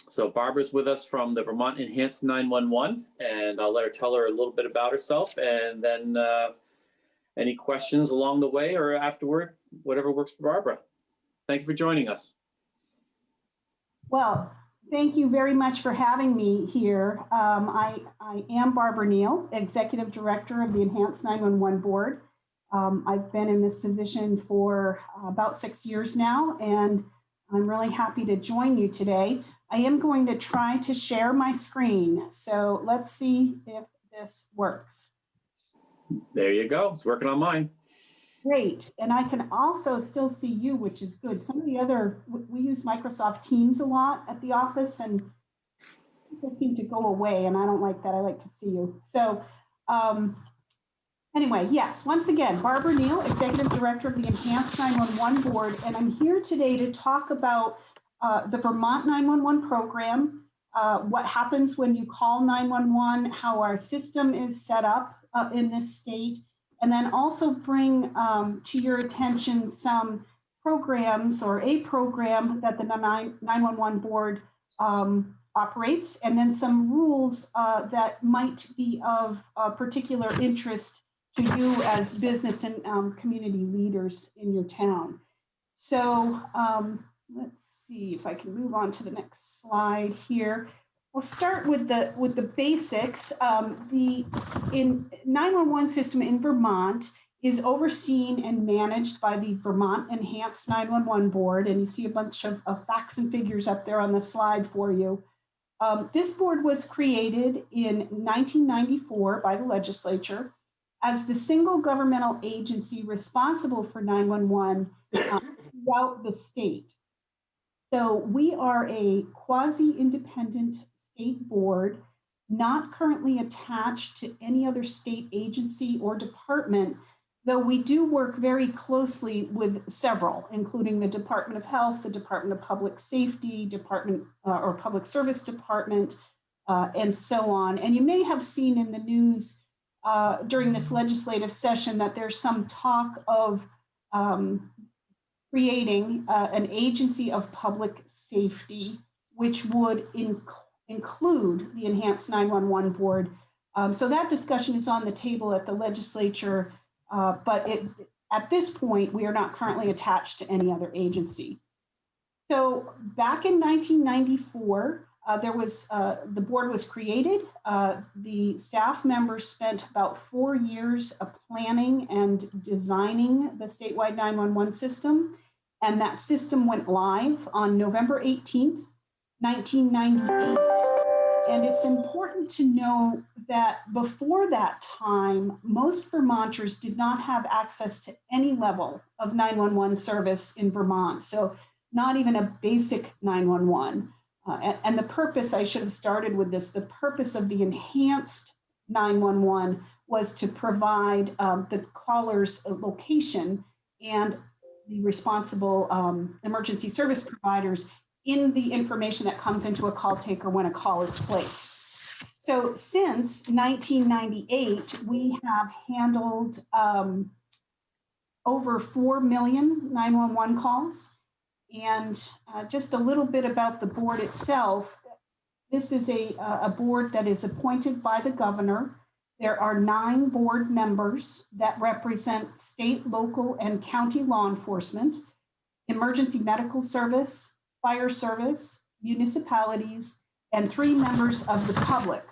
So Barbara's with us from the Vermont Enhanced 911, and I'll let her tell her a little bit about herself, and then any questions along the way or afterward, whatever works for Barbara. Thank you for joining us. Well, thank you very much for having me here. I am Barbara Neal, Executive Director of the Enhanced 911 Board. I've been in this position for about 6 years now, and I'm really happy to join you today. I am going to try to share my screen, so let's see if this works. There you go. It's working on mine. Great. And I can also still see you, which is good. Some of the other, we use Microsoft Teams a lot at the office, and people seem to go away, and I don't like that. I like to see you. So anyway, yes, once again, Barbara Neal, Executive Director of the Enhanced 911 Board, and I'm here today to talk about the Vermont 911 program, what happens when you call 911, how our system is set up in this state, and then also bring to your attention some programs or a program that the 911 Board operates, and then some rules that might be of particular interest to you as business and community leaders in your town. So let's see if I can move on to the next slide here. We'll start with the basics. The 911 system in Vermont is overseen and managed by the Vermont Enhanced 911 Board, and you see a bunch of facts and figures up there on the slide for you. This board was created in 1994 by the legislature as the single governmental agency responsible for 911 throughout the state. So we are a quasi-independent state board, not currently attached to any other state agency or department, though we do work very closely with several, including the Department of Health, the Department of Public Safety, Department or Public Service Department, and so on. And you may have seen in the news during this legislative session that there's some talk of creating an agency of public safety, which would include the Enhanced 911 Board. So that discussion is on the table at the legislature, but at this point, we are not currently attached to any other agency. So back in 1994, the board was created. The staff members spent about 4 years of planning and designing the statewide 911 system. And that system went live on November 18th, 1998. And it's important to know that before that time, most Vermonters did not have access to any level of 911 service in Vermont. So not even a basic 911. And the purpose, I should have started with this, the purpose of the Enhanced 911 was to provide the caller's location and the responsible emergency service providers in the information that comes into a call taker when a call is placed. So since 1998, we have handled over 4 million 911 calls. And just a little bit about the board itself. This is a board that is appointed by the governor. There are 9 board members that represent state, local, and county law enforcement, emergency medical service, fire service, municipalities, and 3 members of the public.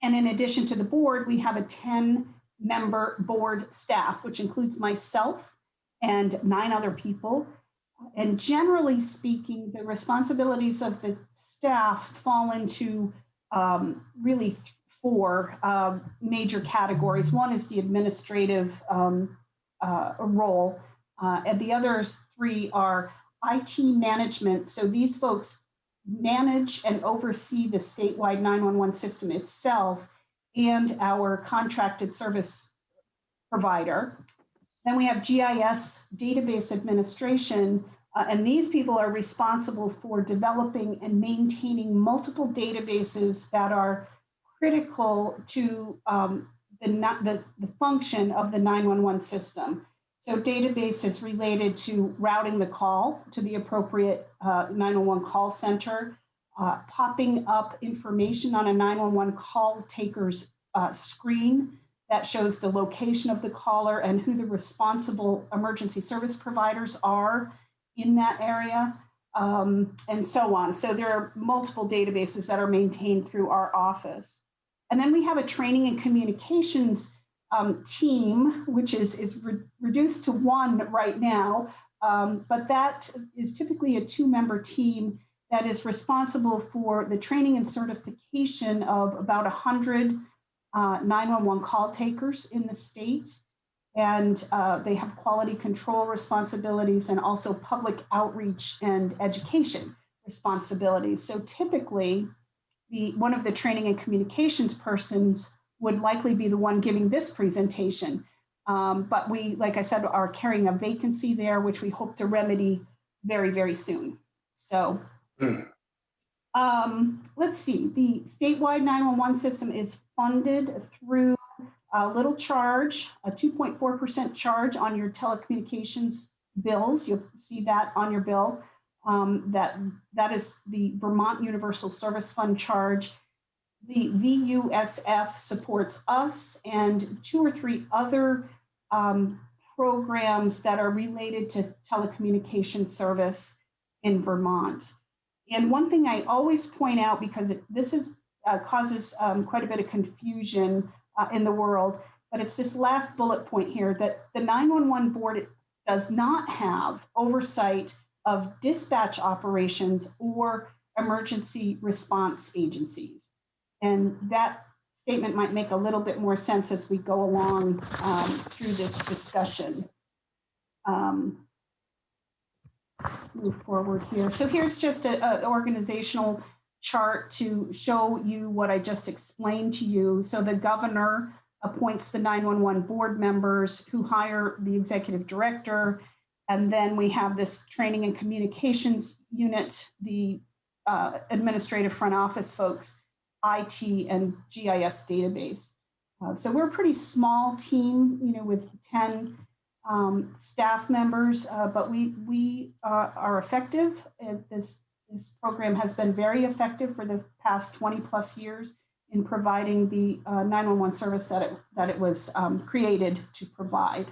And in addition to the board, we have a 10-member board staff, which includes myself and 9 other people. And generally speaking, the responsibilities of the staff fall into really 4 major categories. One is the administrative role, and the other 3 are IT management. So these folks manage and oversee the statewide 911 system itself and our contracted service provider. Then we have GIS Database Administration, and these people are responsible for developing and maintaining multiple databases that are critical to the function of the 911 system. So database is related to routing the call to the appropriate 911 call center, popping up information on a 911 call taker's screen that shows the location of the caller and who the responsible emergency service providers are in that area, and so on. So there are multiple databases that are maintained through our office. And then we have a training and communications team, which is reduced to one right now, but that is typically a 2-member team that is responsible for the training and certification of about 100 911 call takers in the state. And they have quality control responsibilities and also public outreach and education responsibilities. So typically, one of the training and communications persons would likely be the one giving this presentation. But we, like I said, are carrying a vacancy there, which we hope to remedy very, very soon. So let's see, the statewide 911 system is funded through a little charge, a 2.4% charge on your telecommunications bills. You'll see that on your bill. That is the Vermont Universal Service Fund charge. The VUSF supports us and 2 or 3 other programs that are related to telecommunication service in Vermont. And one thing I always point out, because this causes quite a bit of confusion in the world, but it's this last bullet point here that the 911 board does not have oversight of dispatch operations or emergency response agencies. And that statement might make a little bit more sense as we go along through this discussion. Let's move forward here. So here's just an organizational chart to show you what I just explained to you. So the governor appoints the 911 board members who hire the executive director. And then we have this training and communications unit, the administrative front office folks, IT and GIS database. So we're a pretty small team, with 10 staff members, but we are effective. This program has been very effective for the past 20 plus years in providing the 911 service that it was created to provide.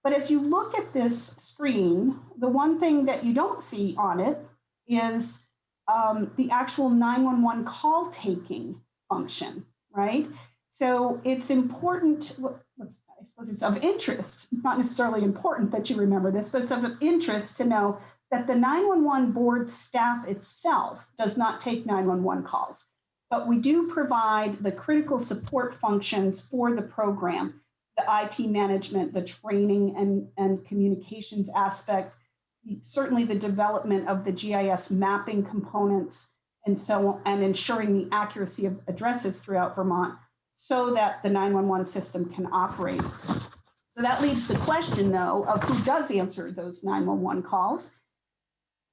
But as you look at this screen, the one thing that you don't see on it is the actual 911 call taking function, right? So it's important, I suppose it's of interest, not necessarily important that you remember this, but it's of interest to know that the 911 board staff itself does not take 911 calls, but we do provide the critical support functions for the program, the IT management, the training and communications aspect, certainly the development of the GIS mapping components, and so on, and ensuring the accuracy of addresses throughout Vermont so that the 911 system can operate. So that leaves the question, though, of who does answer those 911 calls.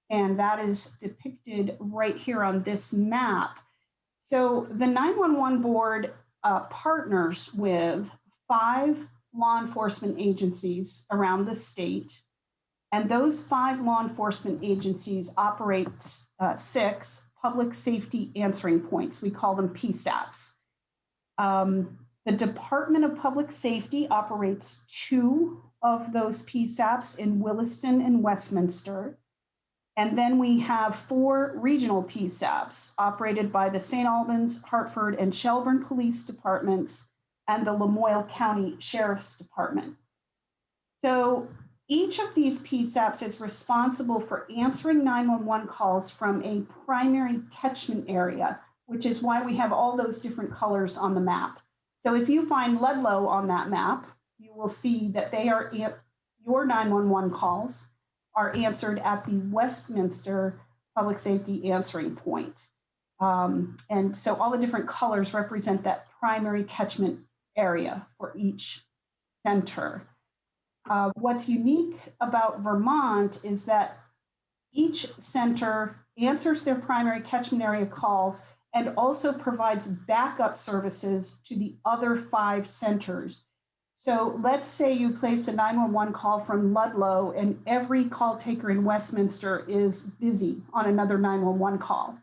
And that is depicted right here on this map. So the 911 board partners with 5 law enforcement agencies around the state. And those 5 law enforcement agencies operate 6 public safety answering points. We call them PSAPs. The Department of Public Safety operates 2 of those PSAPs in Williston and Westminster. And then we have 4 regional PSAPs operated by the St. Albans, Hartford, and Shelburne Police Departments and the Lamoille County Sheriff's Department. So each of these PSAPs is responsible for answering 911 calls from a primary catchment area, which is why we have all those different colors on the map. So if you find Ludlow on that map, you will see that your 911 calls are answered at the Westminster Public Safety Answering Point. And so all the different colors represent that primary catchment area for each center. What's unique about Vermont is that each center answers their primary catchment area calls and also provides backup services to the other 5 centers. So let's say you place a 911 call from Ludlow and every call taker in Westminster is busy on another 911 call.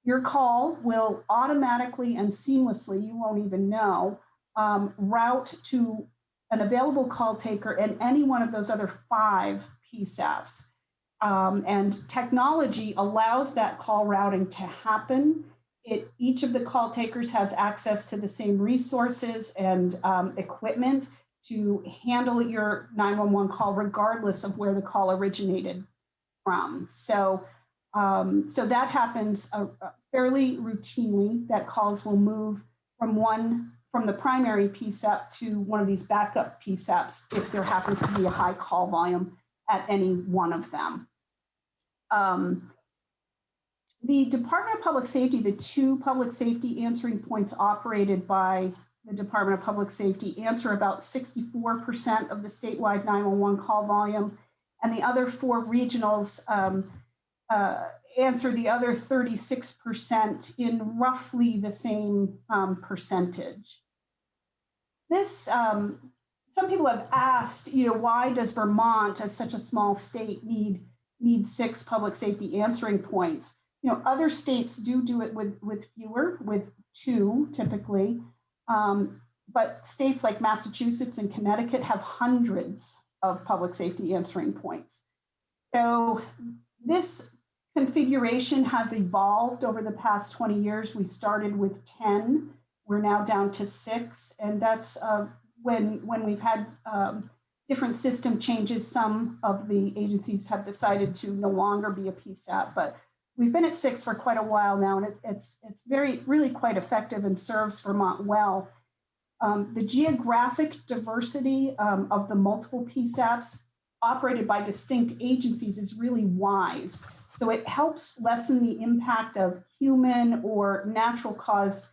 your call will automatically and seamlessly, you won't even know, route to an available call taker and any one of those other 5 PSAPs. And technology allows that call routing to happen. Each of the call takers has access to the same resources and equipment to handle your 911 call, regardless of where the call originated from. So that happens fairly routinely, that calls will move from the primary PSAP to one of these backup PSAPs if there happens to be a high call volume at any one of them. The Department of Public Safety, the 2 public safety answering points operated by the Department of Public Safety answer about 64% of the statewide 911 call volume, and the other 4 regionals answer the other 36% in roughly the same percentage. This, some people have asked, why does Vermont, as such a small state, need 6 public safety answering points? Other states do it with fewer, with 2 typically, but states like Massachusetts and Connecticut have hundreds of public safety answering points. So this configuration has evolved over the past 20 years. We started with 10, we're now down to 6, and that's when we've had different system changes. Some of the agencies have decided to no longer be a PSAP, but we've been at 6 for quite a while now, and it's really quite effective and serves Vermont well. The geographic diversity of the multiple PSAPs operated by distinct agencies is really wise. So it helps lessen the impact of human or natural caused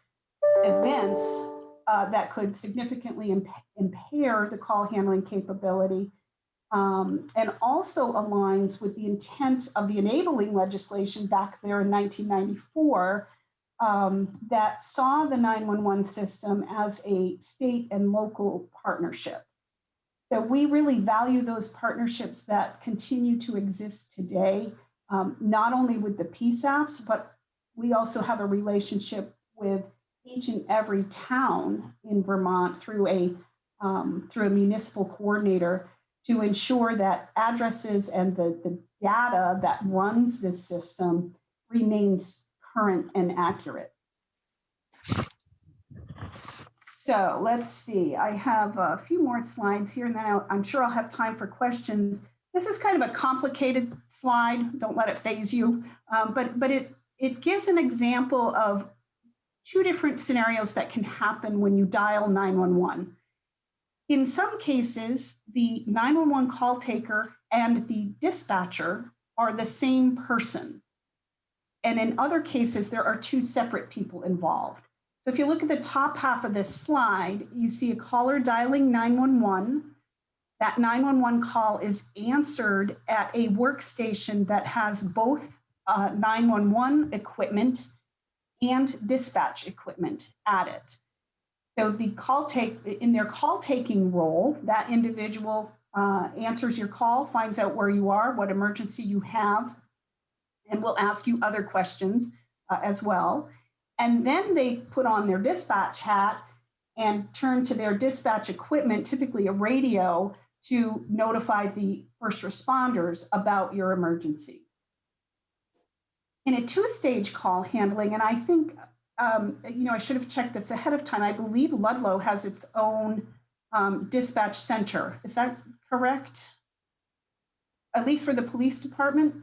events that could significantly impair the call handling capability, and also aligns with the intent of the enabling legislation back there in 1994 that saw the 911 system as a state and local partnership. So we really value those partnerships that continue to exist today, not only with the PSAPs, but we also have a relationship with each and every town in Vermont through a municipal coordinator to ensure that addresses and the data that runs this system remains current and accurate. So let's see, I have a few more slides here, and then I'm sure I'll have time for questions. This is kind of a complicated slide, don't let it faze you, but it gives an example of 2 different scenarios that can happen when you dial 911. In some cases, the 911 call taker and the dispatcher are the same person. And in other cases, there are 2 separate people involved. So if you look at the top half of this slide, you see a caller dialing 911. That 911 call is answered at a workstation that has both 911 equipment and dispatch equipment at it. So in their call taking role, that individual answers your call, finds out where you are, what emergency you have, and will ask you other questions as well. And then they put on their dispatch hat and turn to their dispatch equipment, typically a radio, to notify the first responders about your emergency. In a 2-stage call handling, and I think, I should have checked this ahead of time. I believe Ludlow has its own dispatch center. Is that correct? At least for the police department?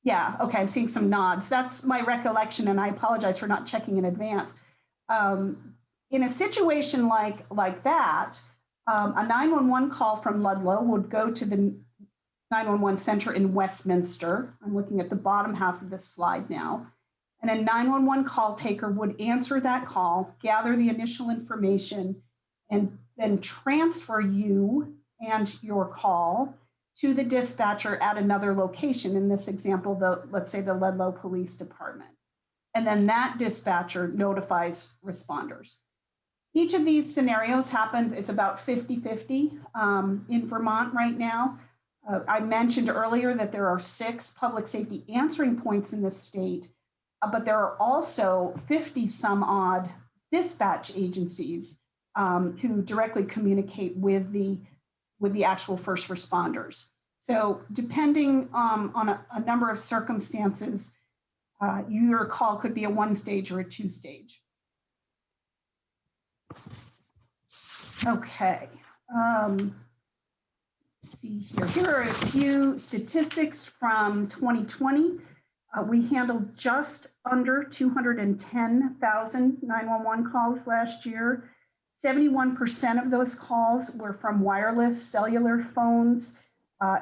Yeah, okay, I'm seeing some nods. That's my recollection, and I apologize for not checking in advance. In a situation like that, a 911 call from Ludlow would go to the 911 center in Westminster. I'm looking at the bottom half of this slide now. And a 911 call taker would answer that call, gather the initial information, and then transfer you and your call to the dispatcher at another location. In this example, let's say the Ludlow Police Department. And then that dispatcher notifies responders. Each of these scenarios happens, it's about 50-50 in Vermont right now. I mentioned earlier that there are 6 public safety answering points in the state, but there are also 50 some odd dispatch agencies who directly communicate with the actual first responders. So depending on a number of circumstances, your call could be a 1-stage or a 2-stage. Okay. Let's see here. Here are a few statistics from 2020. We handled just under 210,000 911 calls last year. 71% of those calls were from wireless cellular phones.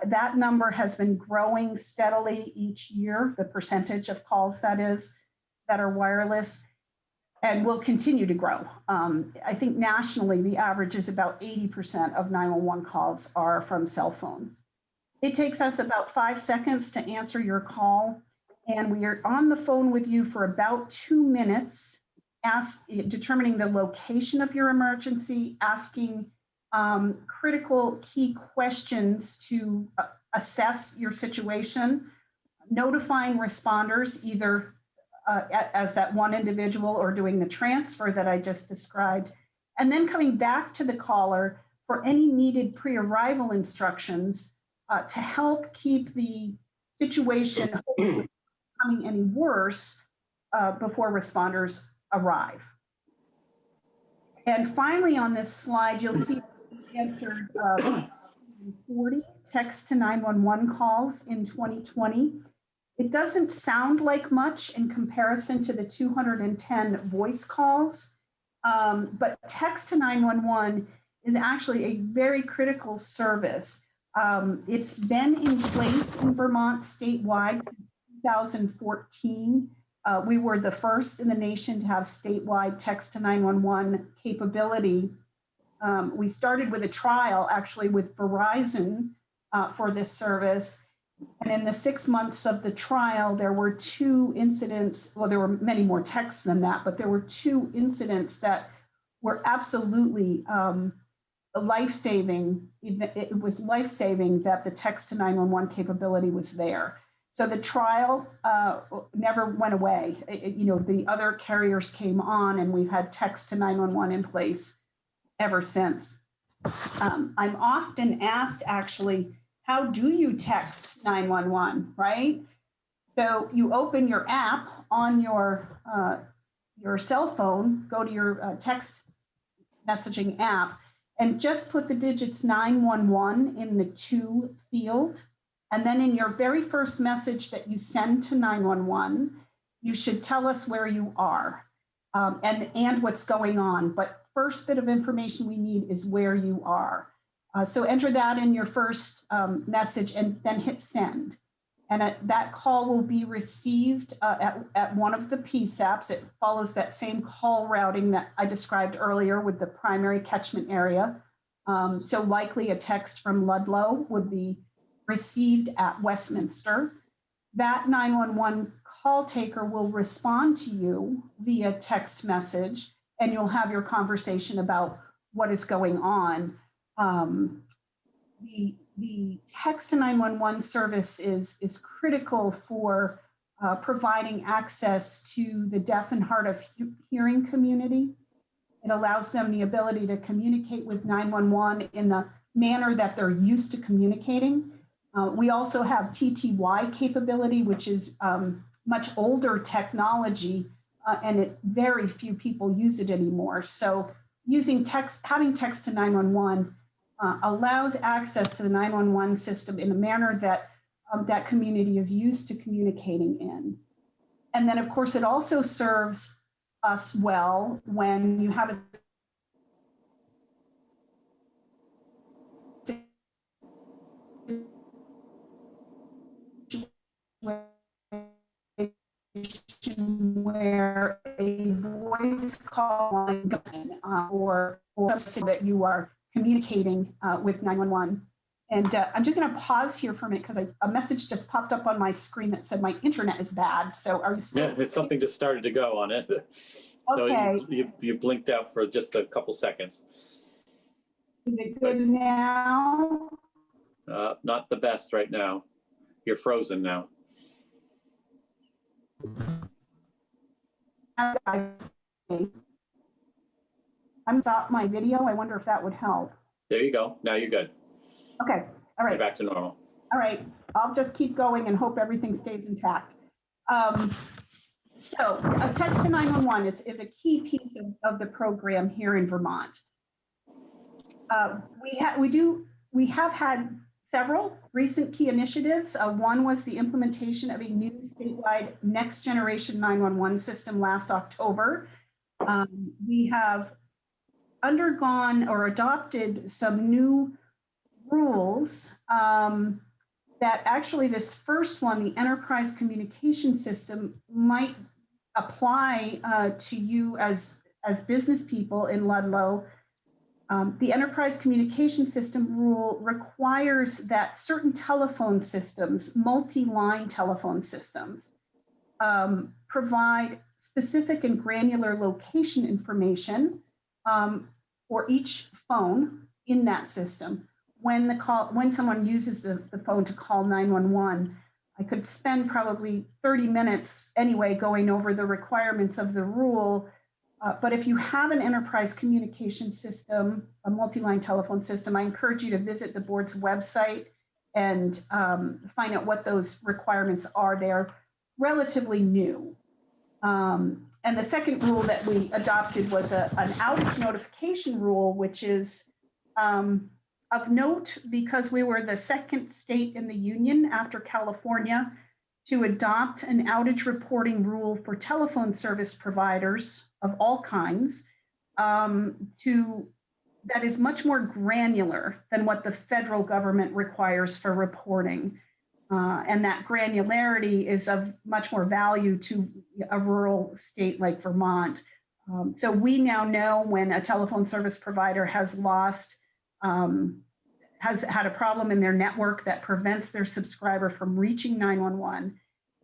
That number has been growing steadily each year, the percentage of calls that is, that are wireless, and will continue to grow. I think nationally, the average is about 80% of 911 calls are from cell phones. It takes us about 5 seconds to answer your call, and we are on the phone with you for about 2 minutes, determining the location of your emergency, asking critical key questions to assess your situation, notifying responders either as that one individual or doing the transfer that I just described, and then coming back to the caller for any needed pre-arrival instructions to help keep the situation hopefully becoming any worse before responders arrive. And finally on this slide, you'll see we answered 40 text to 911 calls in 2020. It doesn't sound like much in comparison to the 210 voice calls, but text to 911 is actually a very critical service. It's been in place in Vermont statewide since 2014. We were the first in the nation to have statewide text to 911 capability. We started with a trial actually with Verizon for this service. And in the 6 months of the trial, there were 2 incidents. Well, there were many more texts than that, but there were 2 incidents that were absolutely life-saving. It was life-saving that the text to 911 capability was there. So the trial never went away. The other carriers came on, and we've had text to 911 in place ever since. I'm often asked, actually, how do you text 911, right? So you open your app on your cell phone, go to your text messaging app, and just put the digits 911 in the to field. And then in your very first message that you send to 911, you should tell us where you are and what's going on. But first bit of information we need is where you are. So enter that in your first message and then hit send. And that call will be received at one of the PSAPs. It follows that same call routing that I described earlier with the primary catchment area. So likely a text from Ludlow would be received at Westminster. That 911 call taker will respond to you via text message, and you'll have your conversation about what is going on. The text to 911 service is critical for providing access to the deaf and hard of hearing community. It allows them the ability to communicate with 911 in the manner that they're used to communicating. We also have TTY capability, which is much older technology, and very few people use it anymore. So having text to 911 allows access to the 911 system in a manner that that community is used to communicating in. And then, of course, it also serves us well when you have a where a voice call or that you are communicating with 911. And I'm just going to pause here for a minute because a message just popped up on my screen that said my internet is bad. So are you still? Yeah, it's something just started to go on it. So okay. you blinked out for just a couple seconds. Is it good now? Not the best right now. You're frozen now. I'm stop my video. I wonder if that would help. There you go. Now you're good. Okay, all right. You're back to normal. All right, I'll just keep going and hope everything stays intact. So a text to 911 is a key piece of the program here in Vermont. We have had several recent key initiatives. One was the implementation of a new statewide next generation 911 system last October. We have undergone or adopted some new rules that actually this first one, the enterprise communication system, might apply to you as business people in Ludlow. The enterprise communication system rule requires that certain telephone systems, multi-line telephone systems, provide specific and granular location information for each phone in that system. When someone uses the phone to call 911, I could spend probably 30 minutes anyway going over the requirements of the rule. But if you have an enterprise communication system, a multi-line telephone system, I encourage you to visit the board's website and find out what those requirements are. They're relatively new. And the second rule that we adopted was an outage notification rule, which is of note because we were the second state in the union after California to adopt an outage reporting rule for telephone service providers of all kinds that is much more granular than what the federal government requires for reporting. And that granularity is of much more value to a rural state like Vermont. So we now know when a telephone service provider has had a problem in their network that prevents their subscriber from reaching 911.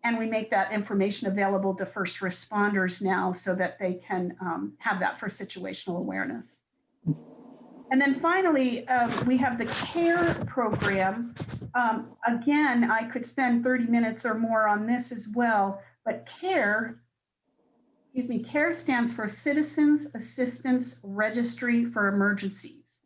And we make that information available to first responders now so that they can have that for situational awareness. And then finally, we have the CARE program. Again, I could spend 30 minutes or more on this as well, but CARE stands for Citizens Assistance Registry for Emergencies.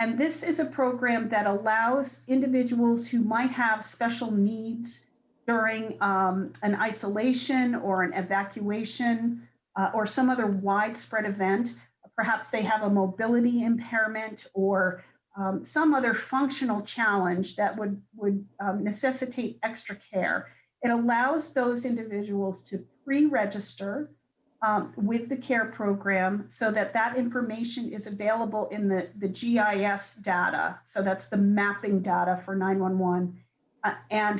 And this is a program that allows individuals who might have special needs during an isolation or an evacuation or some other widespread event. Perhaps they have a mobility impairment or some other functional challenge that would necessitate extra care. It allows those individuals to pre-register with the CARE program so that information is available in the GIS data. So that's the mapping data for 911. And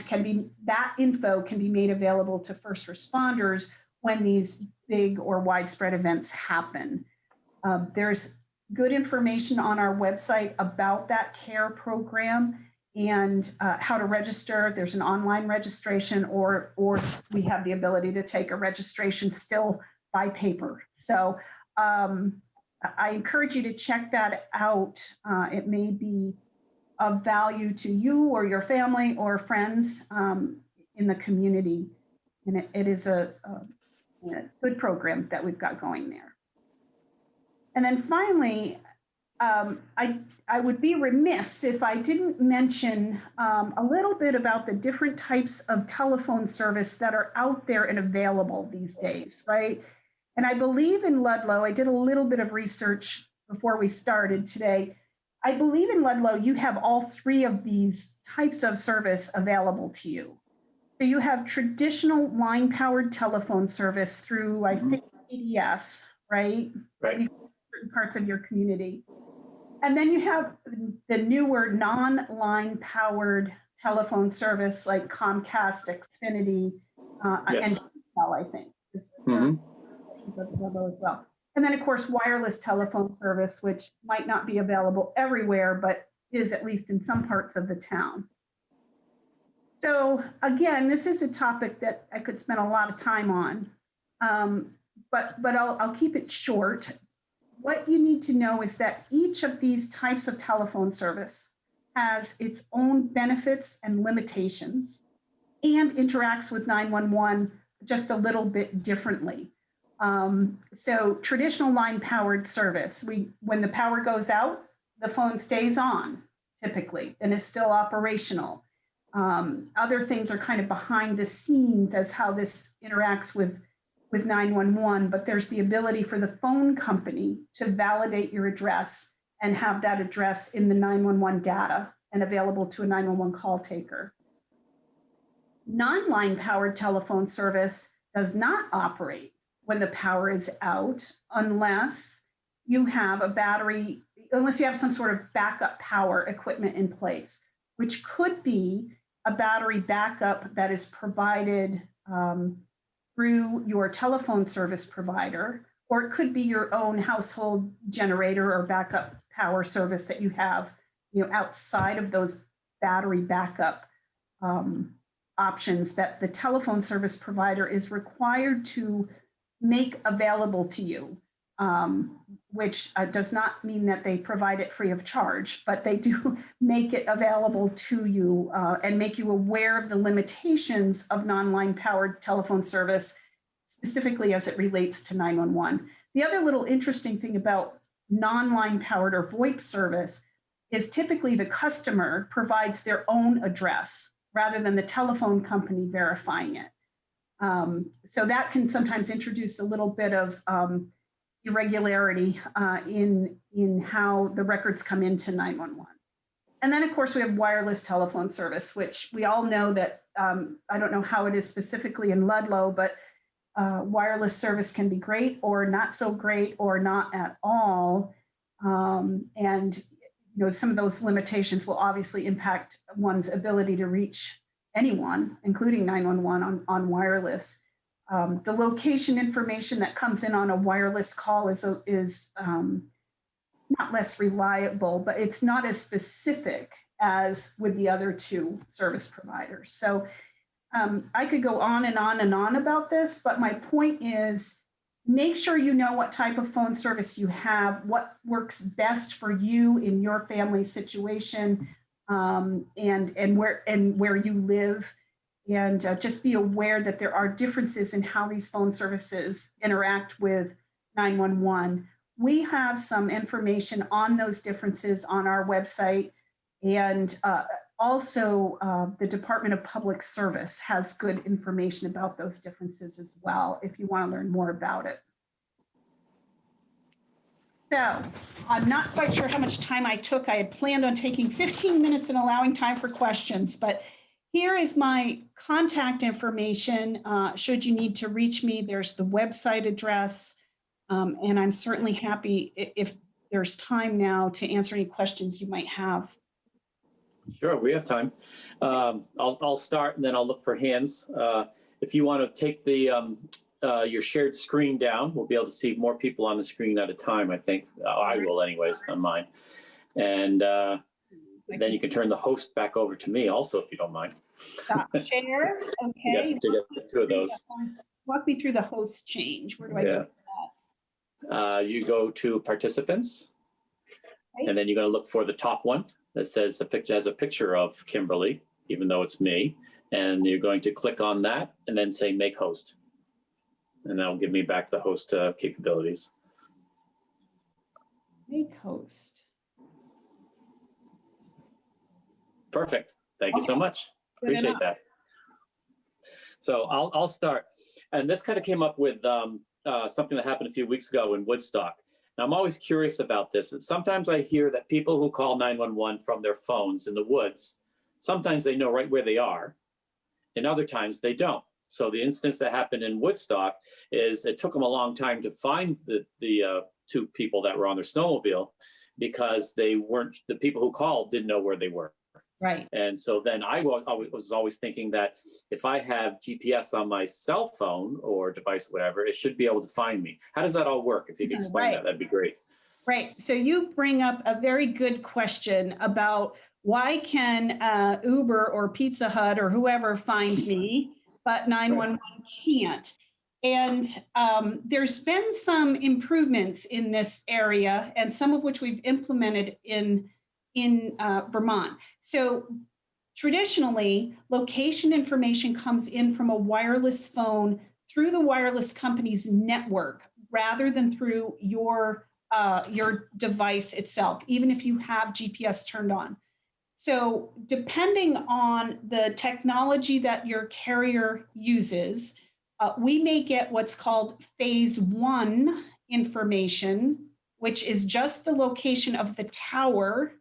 that info can be made available to first responders when these big or widespread events happen. There's good information on our website about that CARE program and how to register. There's an online registration or we have the ability to take a registration still by paper. So I encourage you to check that out. It may be of value to you or your family or friends in the community. And it is a good program that we've got going there. And then finally, I would be remiss if I didn't mention a little bit about the different types of telephone service that are out there and available these days, right? And I believe in Ludlow, I did a little bit of research before we started today. I believe in Ludlow, you have all three of these types of service available to you. So you have traditional line-powered telephone service through, I think, PDS, right? Right. Certain parts of your community. And then you have the newer non-line powered telephone service like Comcast, Xfinity, yes. and Neal, I think. As well. And then, of course, wireless telephone service, which might not be available everywhere, but is at least in some parts of the town. So again, this is a topic that I could spend a lot of time on, but I'll keep it short. What you need to know is that each of these types of telephone service has its own benefits and limitations and interacts with 911 just a little bit differently. So traditional line-powered service, when the power goes out, the phone stays on typically and is still operational. Other things are kind of behind the scenes as how this interacts with 911, but there's the ability for the phone company to validate your address and have that address in the 911 data and available to a 911 call taker. Non-line powered telephone service does not operate when the power is out unless you have a battery, unless you have some sort of backup power equipment in place, which could be a battery backup that is provided through your telephone service provider, or it could be your own household generator or backup power service that you have, outside of those battery backup options that the telephone service provider is required to make available to you, which does not mean that they provide it free of charge, but they do make it available to you and make you aware of the limitations of non-line powered telephone service, specifically as it relates to 911. The other little interesting thing about non-line powered or VoIP service is typically the customer provides their own address rather than the telephone company verifying it. So that can sometimes introduce a little bit of irregularity in how the records come into 911. And then, of course, we have wireless telephone service, which we all know that, I don't know how it is specifically in Ludlow, but wireless service can be great or not so great or not at all. And some of those limitations will obviously impact one's ability to reach anyone, including 911 on wireless. The location information that comes in on a wireless call is not less reliable, but it's not as specific as with the other two service providers. So I could go on and on and on about this, but my point is make sure you know what type of phone service you have, what works best for you in your family situation, and where you live. And just be aware that there are differences in how these phone services interact with 911. We have some information on those differences on our website, and also the Department of Public Service has good information about those differences as well, if you want to learn more about it. So I'm not quite sure how much time I took. I had planned on taking 15 minutes and allowing time for questions, but here is my contact information. Should you need to reach me, there's the website address. And I'm certainly happy if there's time now to answer any questions you might have. Sure, we have time. I'll start and then I'll look for hands. If you want to take the your shared screen down, we'll be able to see more people on the screen at a time, I think. I will anyways on mine. And then you can turn the host back over to me also, if you don't mind. Stop share, okay. To get two of those. Walk me through the host change. Where do I go for that? You go to participants, Okay. and then you're going to look for the top one that says the picture has a picture of Kimberly, even though it's me. And you're going to click on that and then say make host. And that'll give me back the host capabilities. Make host. Perfect. Thank you so much. Appreciate that. So I'll start. And this kind of came up with something that happened a few weeks ago in Woodstock. Now, I'm always curious about this. And sometimes I hear that people who call 911 from their phones in the woods, sometimes they know right where they are, and other times they don't. So the instance that happened in Woodstock is it took them a long time to find the two people that were on their snowmobile because the people who called didn't know where they were. Right. And so then I was always thinking that if I have GPS on my cell phone or device, whatever, it should be able to find me. How does that all work? If you could explain that, that'd be great. Right. So you bring up a very good question about why can Uber or Pizza Hut or whoever find me, but 911 can't. And there's been some improvements in this area, and some of which we've implemented in in Vermont. So traditionally, location information comes in from a wireless phone through the wireless company's network rather than through your device itself, even if you have GPS turned on. So depending on the technology that your carrier uses, we may get what's called phase 1 information, which is just the location of the tower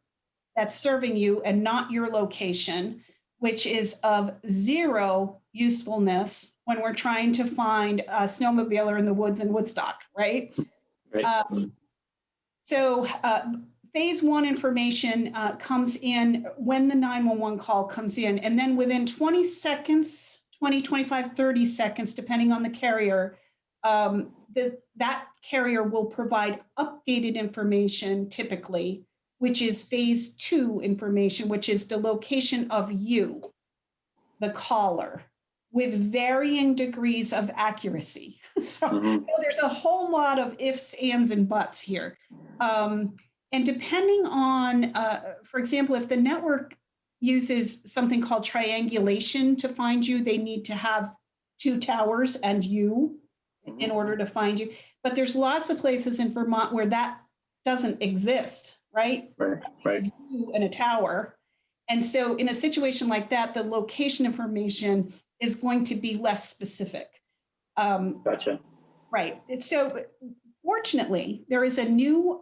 that's serving you and not your location, which is of zero usefulness when we're trying to find a snowmobiler in the woods in Woodstock, right? Right. So phase 1 information comes in when the 911 call comes in, and then within 20 seconds, 20, 25, 30 seconds, depending on the carrier, that carrier will provide updated information typically, which is phase 2 information, which is the location of you, the caller, with varying degrees of accuracy. So there's a whole lot of ifs, ands, and buts here. And depending on, for example, if the network uses something called triangulation to find you, they need to have 2 towers and you in order to find you. But there's lots of places in Vermont where that doesn't exist, right? Right. You and a tower. And so in a situation like that, the location information is going to be less specific. Gotcha. Right. So fortunately, there is a new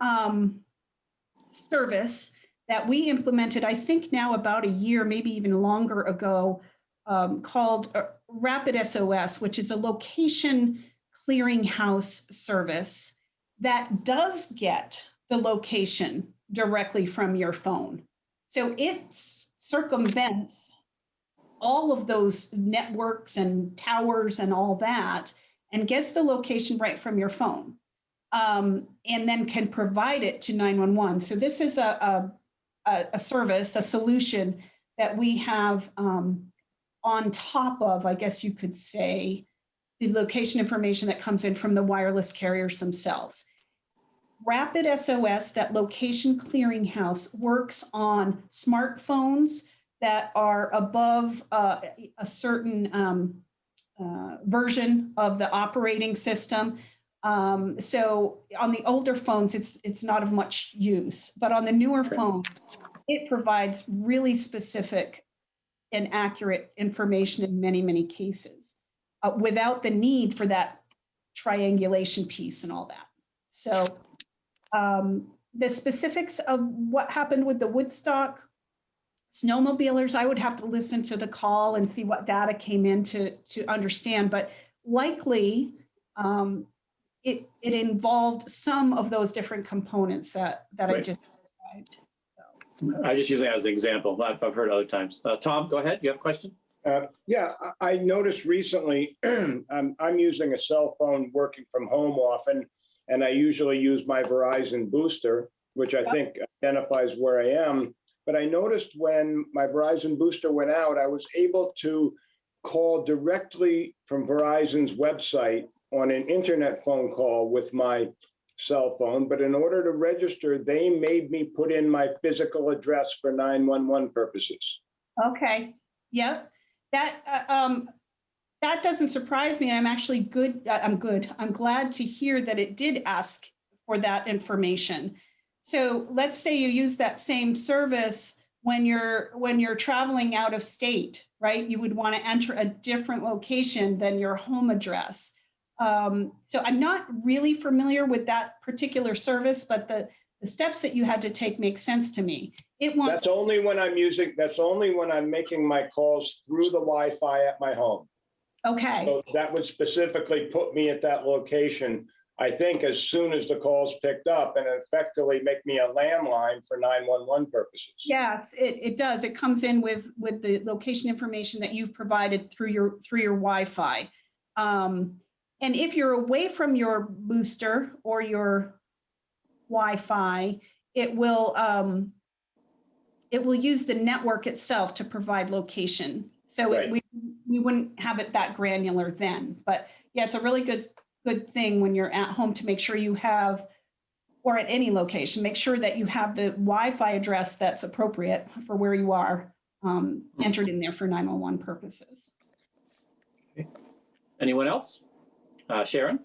service that we implemented, I think now about a year, maybe even longer ago, called Rapid SOS, which is a location clearinghouse service that does get the location directly from your phone. So it circumvents all of those networks and towers and all that and gets the location right from your phone, and then can provide it to 911. So this is a service, a solution that we have on top of, I guess you could say, the location information that comes in from the wireless carriers themselves. Rapid SOS, that location clearinghouse, works on smartphones that are above a certain version of the operating system. So on the older phones, it's not of much use, but on the newer phones, it provides really specific and accurate information in many, many cases without the need for that triangulation piece and all that. So the specifics of what happened with the Woodstock snowmobilers, I would have to listen to the call and see what data came in to understand, but likely it involved some of those different components that I just described. I just use it as an example. I've heard other times. Tom, go ahead. You have a question? Yeah, I noticed recently, I'm using a cell phone working from home often, and I usually use my Verizon booster, which I think identifies where I am. But I noticed when my Verizon booster went out, I was able to call directly from Verizon's website on an internet phone call with my cell phone. But in order to register, they made me put in my physical address for 911 purposes. Okay. Yep. That doesn't surprise me. I'm actually good. I'm glad to hear that it did ask for that information. So let's say you use that same service when you're traveling out of state, right? You would want to enter a different location than your home address. So I'm not really familiar with that particular service, but the steps that you had to take make sense to me. That's only when I'm making my calls through the Wi-Fi at my home. Okay. So that would specifically put me at that location, I think, as soon as the call's picked up, and effectively make me a landline for 911 purposes. Yes, it does. It comes in with the location information that you've provided through your Wi-Fi. And if you're away from your booster or your Wi-Fi, it will use the network itself to provide location. So Right. we wouldn't have it that granular then. But yeah, it's a really good thing when you're at home to make sure you have or at any location. Make sure that you have the Wi-Fi address that's appropriate for where you are entered in there for 911 purposes. Anyone else? Sharon?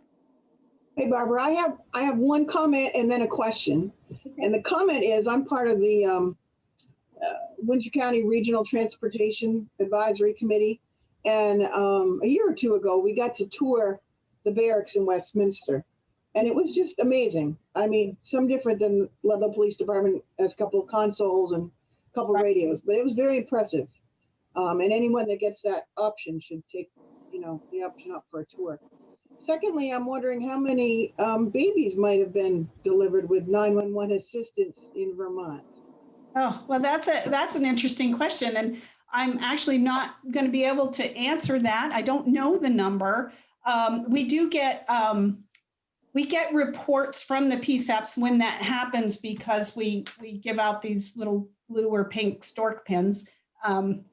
Hey, Barbara, I have one comment and then a question. And the comment is, I'm part of the Windsor County Regional Transportation Advisory Committee. And a year or two ago, we got to tour the barracks in Westminster. And it was just amazing. I mean, some different than Ludlow Police Department has a couple of consoles and a couple of radios, but it was very impressive. And anyone that gets that option should take, the option up for a tour. Secondly, I'm wondering how many babies might have been delivered with 911 assistance in Vermont. Oh, well, that's an interesting question. And I'm actually not going to be able to answer that. I don't know the number. We do get reports from the PSAPs when that happens, because we give out these little blue or pink stork pins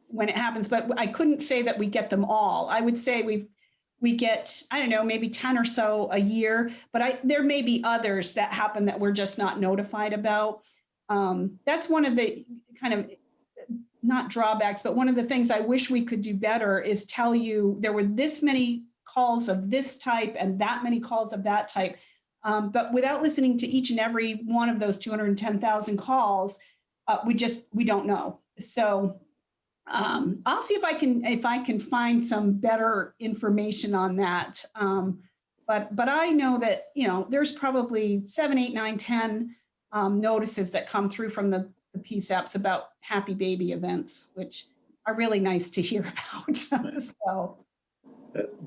when it happens, but I couldn't say that we get them all. I would say we get, I don't know, maybe 10 or so a year, but there may be others that happen that we're just not notified about. That's one of the kind of, not drawbacks, but one of the things I wish we could do better is tell you there were this many calls of this type and that many calls of that type. But without listening to each and every one of those 210,000 calls, we don't know. So I'll see if I can find some better information on that. But I know that, there's probably 7, 8, 9, 10 notices that come through from the PSAPs about happy baby events, which are really nice to hear about. So,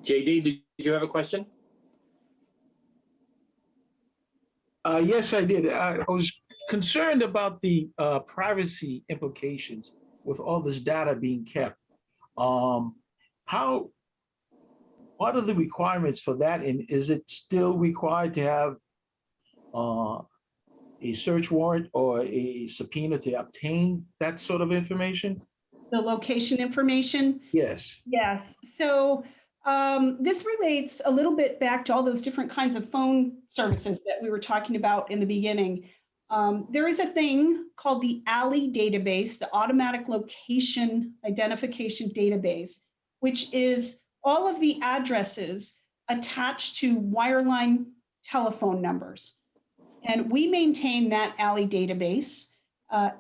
JD, did you have a question? Yes, I did. I was concerned about the privacy implications with all this data being kept. What are the requirements for that? And is it still required to have a search warrant or a subpoena to obtain that sort of information? the location information. Yes. Yes. So this relates a little bit back to all those different kinds of phone services that we were talking about in the beginning. There is a thing called the ALI database, the Automatic Location Identification Database, which is all of the addresses attached to wireline telephone numbers. And we maintain that ALI database.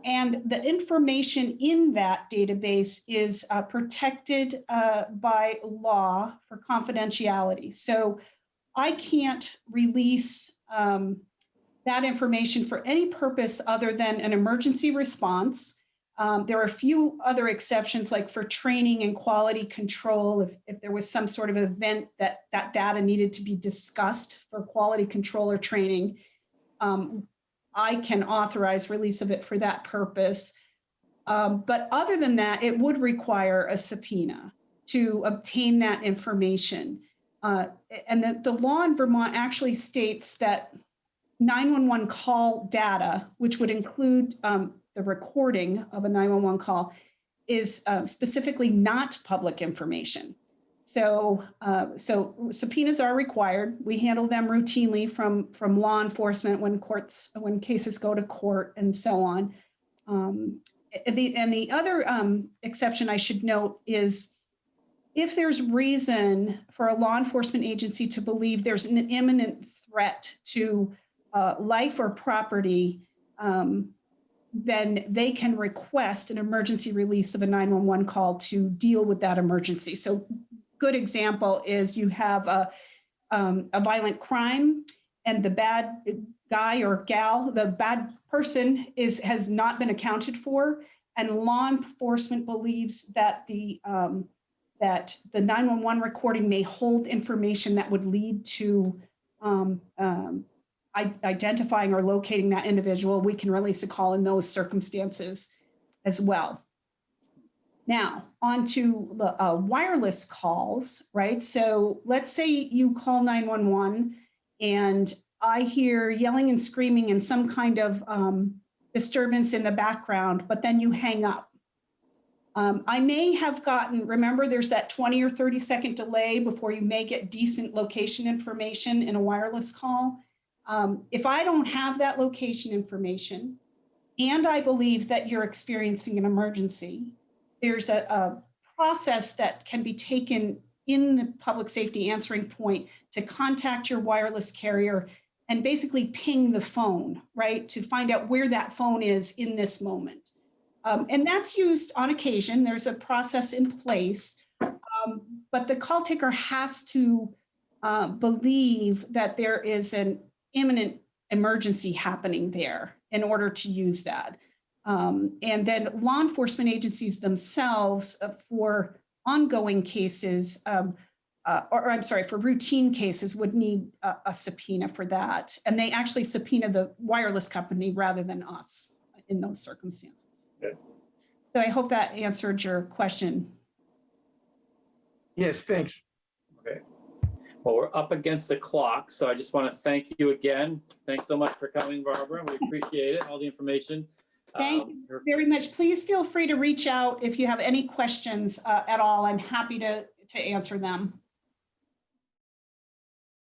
And the information in that database is protected by law for confidentiality. So I can't release that information for any purpose other than an emergency response. There are a few other exceptions, like for training and quality control. If there was some sort of event that data needed to be discussed for quality control or training, I can authorize release of it for that purpose. But other than that, it would require a subpoena to obtain that information. And the law in Vermont actually states that 911 call data, which would include the recording of a 911 call, is specifically not public information. So subpoenas are required. We handle them routinely from law enforcement when cases go to court and so on. And the other exception I should note is if there's reason for a law enforcement agency to believe there's an imminent threat to life or property, then they can request an emergency release of a 911 call to deal with that emergency. So good example is you have a violent crime and the bad guy or gal, the bad person has not been accounted for, and law enforcement believes that the 911 recording may hold information that would lead to identifying or locating that individual. We can release a call in those circumstances as well. Now, on to the wireless calls, right? So let's say you call 911 and I hear yelling and screaming and some kind of disturbance in the background, but then you hang up. I may have remember there's that 20 or 30 second delay before you may get decent location information in a wireless call. If I don't have that location information, and I believe that you're experiencing an emergency, there's a process that can be taken in the public safety answering point to contact your wireless carrier and basically ping the phone, right, to find out where that phone is in this moment. And that's used on occasion. There's a process in place, but the call taker has to believe that there is an imminent emergency happening there in order to use that. And then law enforcement agencies themselves for ongoing cases, or I'm sorry, for routine cases would need a subpoena for that. And they actually subpoena the wireless company rather than us in those circumstances. Good. So I hope that answered your question. Yes, thanks. Okay. Well, we're up against the clock, so I just want to thank you again. Thanks so much for coming, Barbara. We appreciate it, all the information. Thank you very much. Please feel free to reach out if you have any questions at all. I'm happy to answer them.